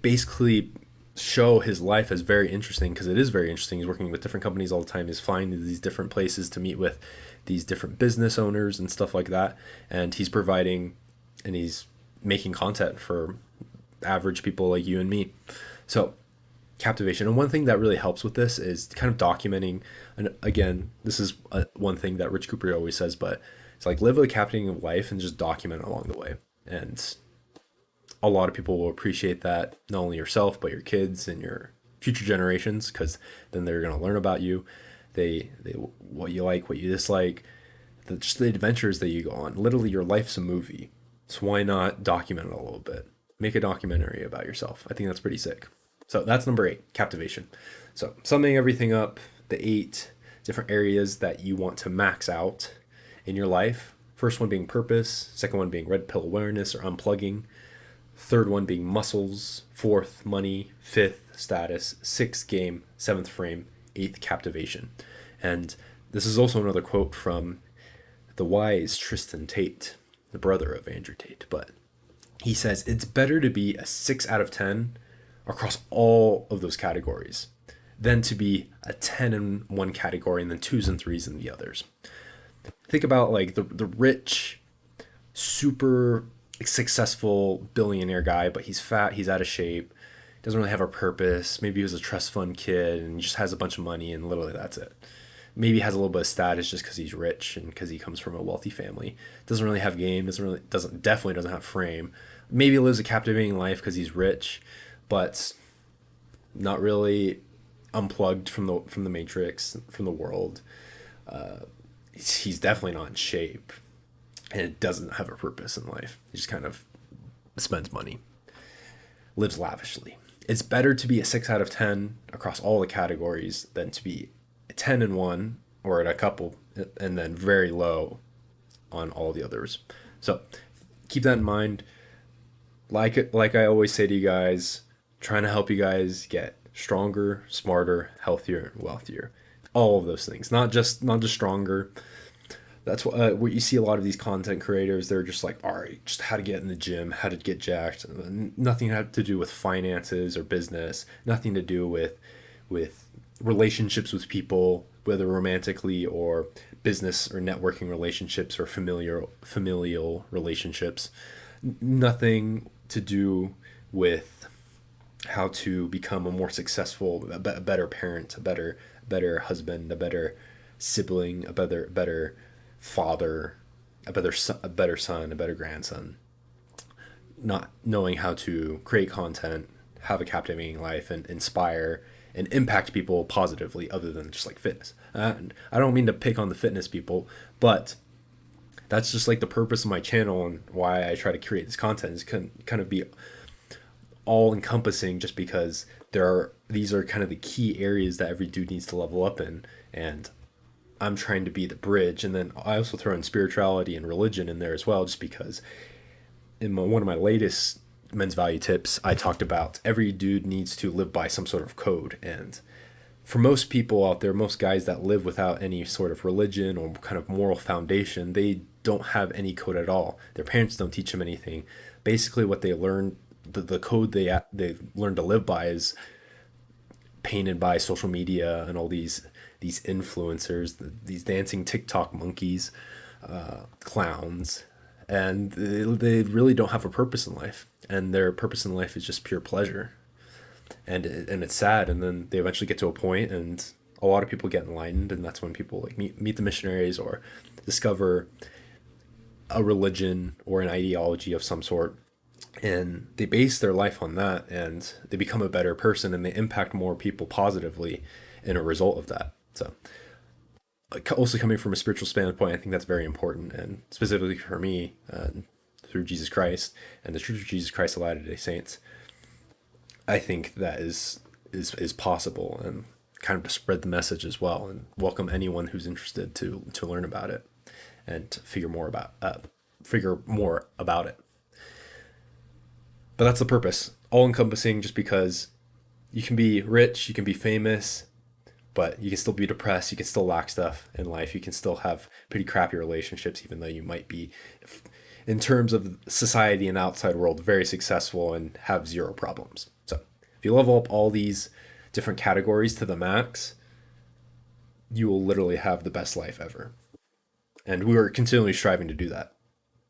Speaker 1: basically show his life as very interesting, because it is very interesting. He's working with different companies all the time. He's flying to these different places to meet with these different business owners and stuff like that. And he's providing and he's making content for average people like you and me. So, captivation. And one thing that really helps with this is kind of documenting. And again, this is one thing that Rich Cooper always says, but it's like live a captivating life and just document along the way. And a lot of people will appreciate that, not only yourself but your kids and your future generations, because then they're going to learn about you, they what you like, what you dislike, just the adventures that you go on. Literally, your life's a movie, so why not document it a little bit? Make a documentary about yourself. I think that's pretty sick. So that's number 8, captivation. So summing everything up, the 8 different areas that you want to max out in your life. First one being purpose, second one being red pill awareness or unplugging, third one being muscles, fourth money, fifth status, sixth game, seventh frame, eighth captivation. And this is also another quote from the wise Tristan Tate, the brother of Andrew Tate. But he says it's better to be a 6 out of 10 across all of those categories than to be a 10 in one category and then 2s and 3s in the others. Think about like the rich, super successful billionaire guy, but he's fat, he's out of shape, doesn't really have a purpose. Maybe he was a trust fund kid and he just has a bunch of money and literally that's it. Maybe he has a little bit of status just because he's rich and because he comes from a wealthy family. Doesn't really have game. Definitely doesn't have frame. Maybe lives a captivating life because he's rich, but not really unplugged from the matrix, from the world. He's definitely not in shape and it doesn't have a purpose in life. He just kind of spends money, lives lavishly. It's better to be a 6 out of 10 across all the categories than to be a 10 in one or at a couple and then very low on all the others. So keep that in mind. Like I always say to you guys, trying to help you guys get stronger, smarter, healthier, and wealthier. All of those things, not just stronger. That's what you see a lot of these content creators. They're just like, all right, just how to get in the gym, how to get jacked. Nothing had to do with finances or business. Nothing to do with relationships with people, whether romantically or business or networking relationships or familial relationships. Nothing to do with how to become a more successful, a better parent, a better husband, a better sibling, a better father, a better son, a better grandson. Not knowing how to create content, have a captivating life, and inspire and impact people positively, other than just like fitness. And I don't mean to pick on the fitness people, but that's just like the purpose of my channel and why I try to create this content is kind of be all encompassing, just because these are kind of the key areas that every dude needs to level up in, and I'm trying to be the bridge. And then I also throw in spirituality and religion in there as well, just because in one of my latest men's value tips, I talked about every dude needs to live by some sort of code. And for most people out there, most guys that live without any sort of religion or kind of moral foundation, they don't have any code at all. Their parents don't teach them anything. Basically, what they learn, the code they learn to live by is painted by social media and all these influencers, these dancing TikTok monkeys, clowns, and they really don't have a purpose in life. And their purpose in life is just pure pleasure, and it's sad. And then they eventually get to a point, and a lot of people get enlightened, and that's when people like meet the missionaries or discover a religion or an ideology of some sort, and they base their life on that, and they become a better person and they impact more people positively in a result of that. So also coming from a spiritual standpoint, I think that's very important, and specifically for me, through Jesus Christ and the Church of Jesus Christ of Latter-day Saints, I think that is possible, and kind of to spread the message as well, and welcome anyone who's interested to learn about it and to figure more about it. But that's the purpose, all encompassing, just because you can be rich, you can be famous, but you can still be depressed, you can still lack stuff in life, you can still have pretty crappy relationships, even though you might be, in terms of society and outside world, very successful and have zero problems. So If you level up all these different categories to the max, you will literally have the best life ever. And we are continually striving to do that,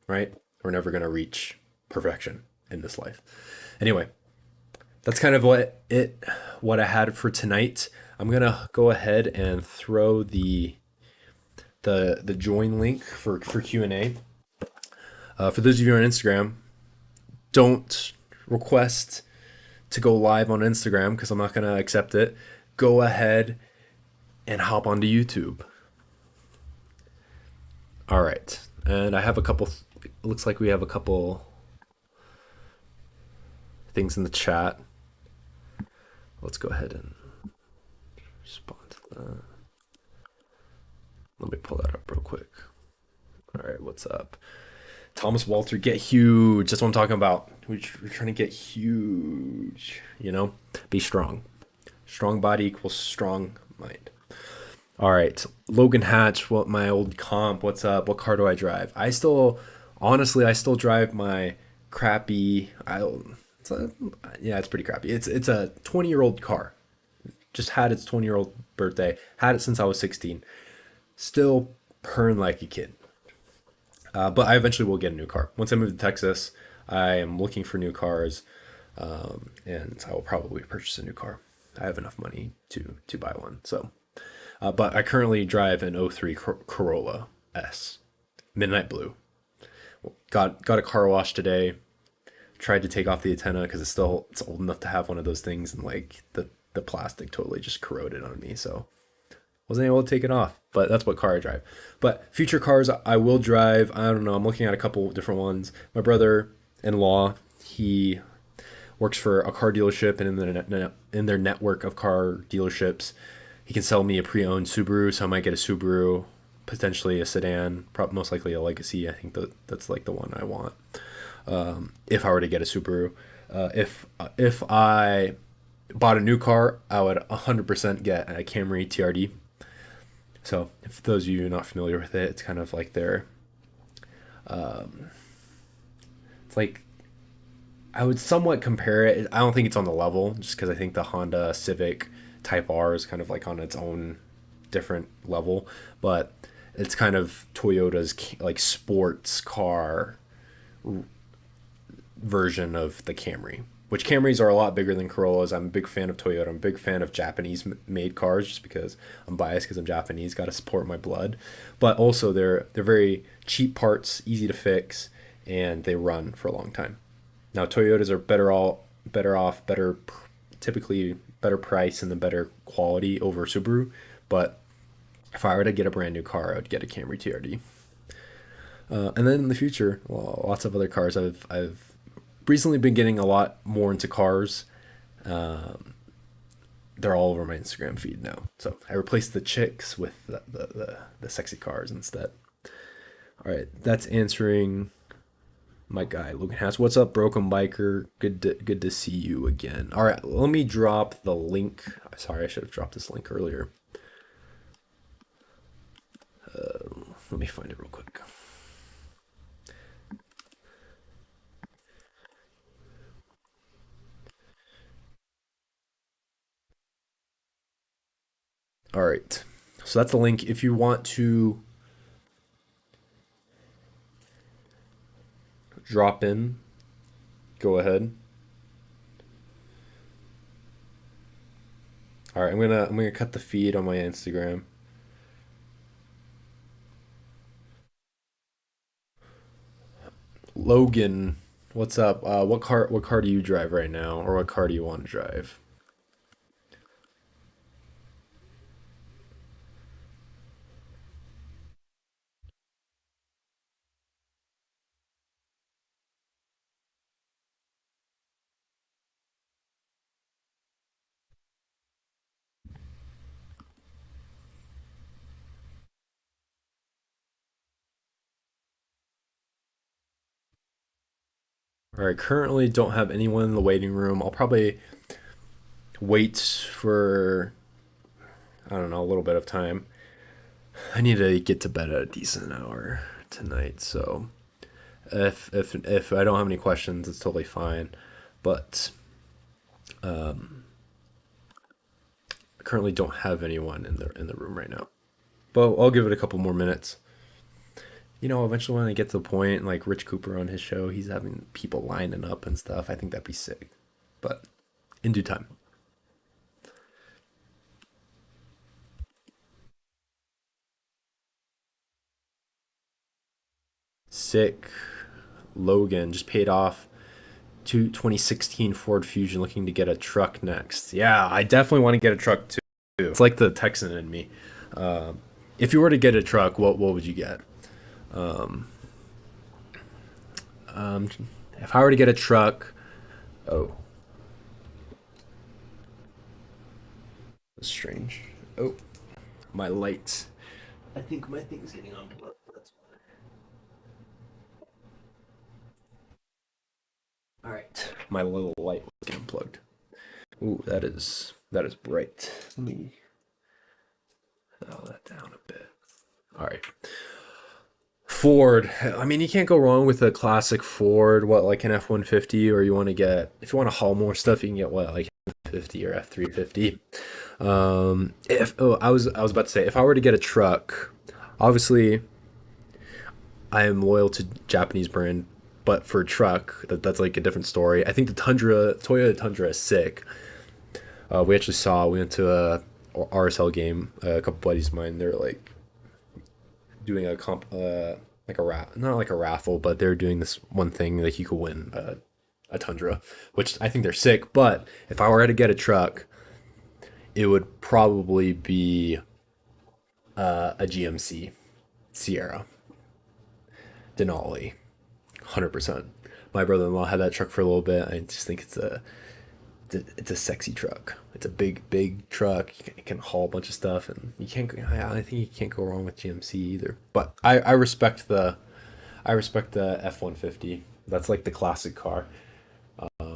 Speaker 1: right? We're never going to reach perfection in this life. Anyway, that's kind of what I had for tonight. I'm going to go ahead and throw the join link for Q&A. For those of you on Instagram, don't request to go live on Instagram because I'm not going to accept it. Go ahead and hop onto YouTube. All right. And I have a couple, it looks like we have a couple things in the chat. Let's go ahead and respond to that. Let me pull that up real quick. All right, what's up? Thomas Walter, get huge. That's what I'm talking about. We're trying to get huge, you know? Be strong. Strong body equals strong mind. All right, Logan Hatch, what my old comp? What's up? What car do I drive? Honestly, I still drive my crappy. Yeah, it's pretty crappy. It's a 20-year-old car. Just had its 20-year-old birthday. Had it since I was 16. Still purring like a kid. But I eventually will get a new car. Once I move to Texas, I am looking for new cars, and I will probably purchase a new car. I have enough money to buy one. So, but I currently drive an '03 Corolla S, midnight blue. Got a car wash today. Tried to take off the antenna because it's old enough to have one of those things, and like the plastic totally just corroded on me. So wasn't able to take it off, but that's what car I drive. But future cars I will drive. I don't know. I'm looking at a couple different ones. My brother-in-law, he works for a car dealership, and in their network of car dealerships, he can sell me a pre-owned Subaru. So I might get a Subaru, potentially a sedan, most likely a Legacy. I think that's like the one I want. If I were to get a Subaru, if I bought a new car, I would 100% get a Camry TRD. So, if those of you are not familiar with it, it's kind of like it's like, I would somewhat compare it. I don't think it's on the level, just because I think the Honda Civic Type R is kind of like on its own different level, but it's kind of Toyota's like sports car version of the Camry, which Camrys are a lot bigger than Corollas. I'm a big fan of Toyota. I'm a big fan of Japanese made cars just because I'm biased because I'm Japanese, got to support my blood. But also they're very cheap parts, easy to fix, and they run for a long time. Now Toyotas are better typically better price and the better quality over Subaru, but if I were to get a brand new car, I would get a Camry TRD. And then in the future, well, lots of other cars. I've recently been getting a lot more into cars. They're all over my Instagram feed now. So I replaced the chicks with the sexy cars instead. All right, that's answering my guy Logan has. What's up, Broken Biker? Good to see you again. All right, let me drop the link. Sorry, I should have dropped this link earlier. Let me find it real quick. All right. So that's the link. If you want to drop in, go ahead. All right, I'm gonna cut the feed on my Instagram. Logan, what's up? What car do you drive right now, or what car do you want to drive? All right, currently don't have anyone in the waiting room. I'll probably wait for, I don't know, a little bit of time. I need to get to bed at a decent hour tonight, so if I don't have any questions, it's totally fine. But I currently don't have anyone in the room right now, but I'll give it a couple more minutes. Eventually when I get to the point like Rich Cooper on his show, he's having people lining up and stuff. I think that'd be sick, but in due time. Sick. Logan just paid off 2016 Ford Fusion, looking to get a truck next. Yeah, I definitely want to get a truck too. It's like the Texan in me. If you were to get a truck, what would you get? Um, if I were to get a truck, oh, that's strange. Oh, my light. I think my thing's getting unplugged. That's all right. My little light was getting unplugged. Ooh, that is bright. Let me dial that down a bit. All right. Ford. I mean, you can't go wrong with a classic Ford. What, like an F-150, or you want to get if you want to haul more stuff, you can get what, like F-50 or F-350. If oh, I was about to say if I were to get a truck, obviously I am loyal to Japanese brand, but for a truck, that's like a different story. I think the Toyota Tundra is sick. We went to a RSL game. A couple buddies of mine. They're like doing a comp, like not like a raffle, but they're doing this one thing like you could win a Tundra, which I think they're sick. But if I were to get a truck, it would probably be a GMC Sierra Denali, 100%. My brother-in-law had that truck for a little bit. I just think it's a sexy truck. It's a big truck. You can haul a bunch of stuff, and I think you can't go wrong with GMC either. But I respect the F-150. That's like the classic car. I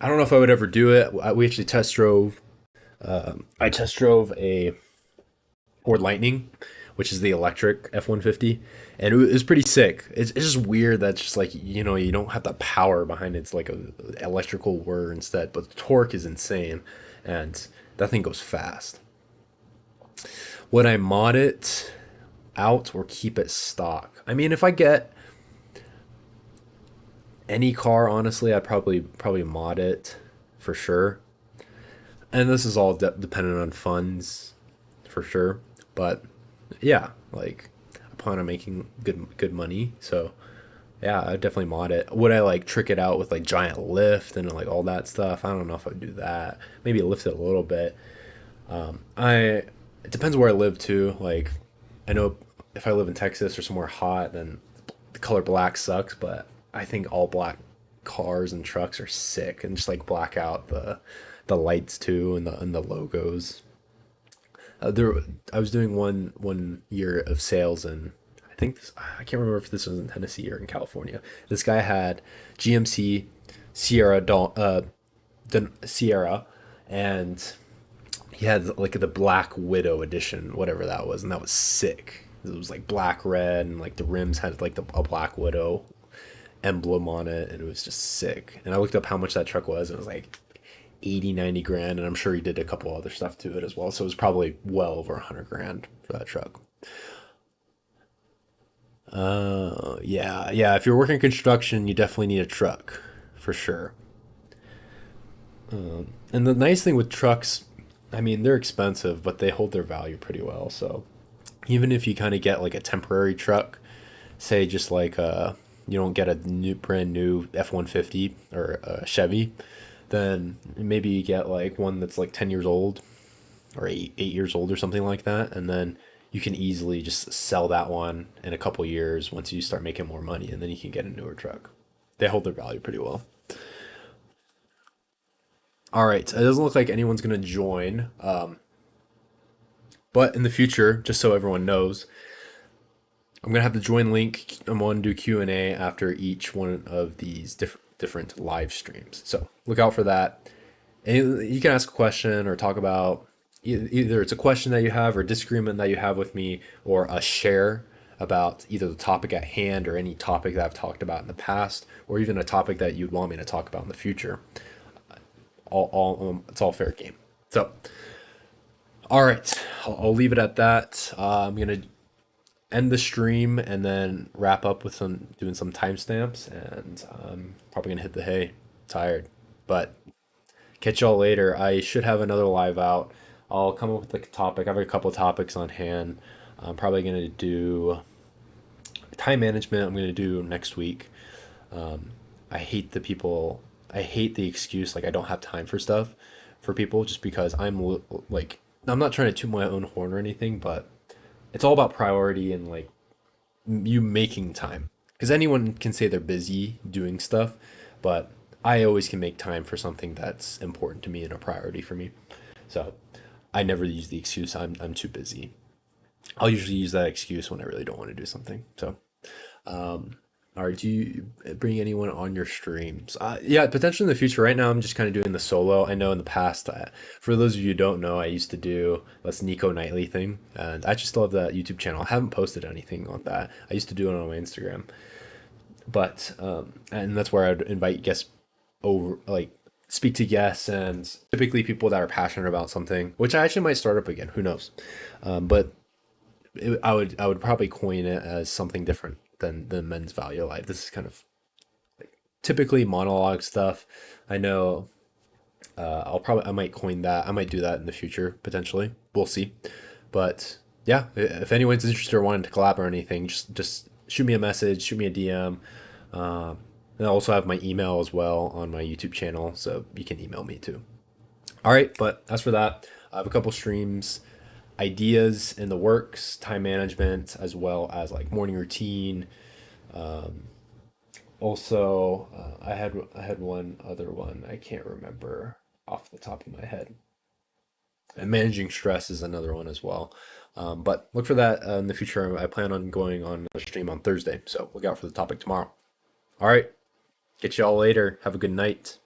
Speaker 1: don't know if I would ever do it. We actually test drove. I test drove a Ford Lightning, which is the electric F-150, and it was pretty sick. It's just weird that just like you don't have the power behind it. It's like a electrical whir instead, but the torque is insane, and that thing goes fast. Would I mod it out or keep it stock? I mean, if I get any car, honestly, I'd probably mod it for sure. And this is all dependent on funds for sure. But yeah, like I plan on making good money, so yeah, I'd definitely mod it. Would I like trick it out with like giant lift and like all that stuff? I don't know if I'd do that. Maybe lift it a little bit. I It depends where I live too. Like I know if I live in Texas or somewhere hot, then the color black sucks. But I think all black cars and trucks are sick, and just like black out the lights too and the logos. There, I was doing one year of sales, and I can't remember if this was in Tennessee or in California. This guy had GMC Sierra, and he had like the Black Widow edition, whatever that was, and that was sick. It was like black red, and like the rims had like a Black Widow emblem on it, and it was just sick. And I looked up how much that truck was, and it was like 80, 90 grand, and I'm sure he did a couple other stuff to it as well, so it was probably well over 100 grand for that truck. Yeah, if you're working construction, you definitely need a truck for sure. And the nice thing with trucks, I mean, they're expensive, but they hold their value pretty well. So even if you kind of get like a temporary truck, say just like you don't get a brand new F-150 or a Chevy, then maybe you get like one that's like 10 years old or 8 years old or something like that, and then you can easily just sell that one in a couple years once you start making more money, and then you can get a newer truck. They hold their value pretty well. All right, it doesn't look like anyone's gonna join, but in the future, just so everyone knows, I'm gonna have the join link. I'm gonna do Q&A after each one of these different live streams, so look out for that. And you can ask a question or talk about either it's a question that you have or a disagreement that you have with me, or a share about either the topic at hand or any topic that I've talked about in the past, or even a topic that you'd want me to talk about in the future. it's all fair game. So, all right, I'll leave it at that. I'm gonna end the stream and then wrap up with some doing some timestamps, and I'm probably gonna hit the hay. Tired, but catch y'all later. I should have another live out. I'll come up with a topic. I have a couple topics on hand. I'm probably gonna do time management. I'm gonna do next week. I hate the people. I hate the excuse like I don't have time for stuff for people just because like I'm not trying to toot my own horn or anything, but it's all about priority and like you making time. Because anyone can say they're busy doing stuff, but I always can make time for something that's important to me and a priority for me. So I never use the excuse I'm too busy. I'll usually use that excuse when I really don't want to do something. So all right, do you bring anyone on your streams? Yeah, potentially in the future. Right now, I'm just kind of doing the solo. I know in the past, for those of you who don't know, I used to do this Nico Nightly thing, and I actually still have that YouTube channel. I haven't posted anything on that. I used to do it on my Instagram, but and that's where I'd invite guests over, like speak to guests, and typically people that are passionate about something, which I actually might start up again. Who knows? But I would probably coin it as something different than the men's value of life. This is kind of typically monologue stuff. I know I might coin that. I might do that in the future potentially. We'll see. But yeah, if anyone's interested or wanting to collab or anything, just shoot me a message, shoot me a DM. And I also have my email as well on my YouTube channel, so you can email me too. All right, but as for that, I have a couple streams, ideas in the works, time management, as well as like morning routine. Also, I had one other one I can't remember off the top of my head. And managing stress is another one as well. But look for that in the future. I plan on going on a stream on Thursday, so look out for the topic tomorrow. All right, get y'all later. Have a good night.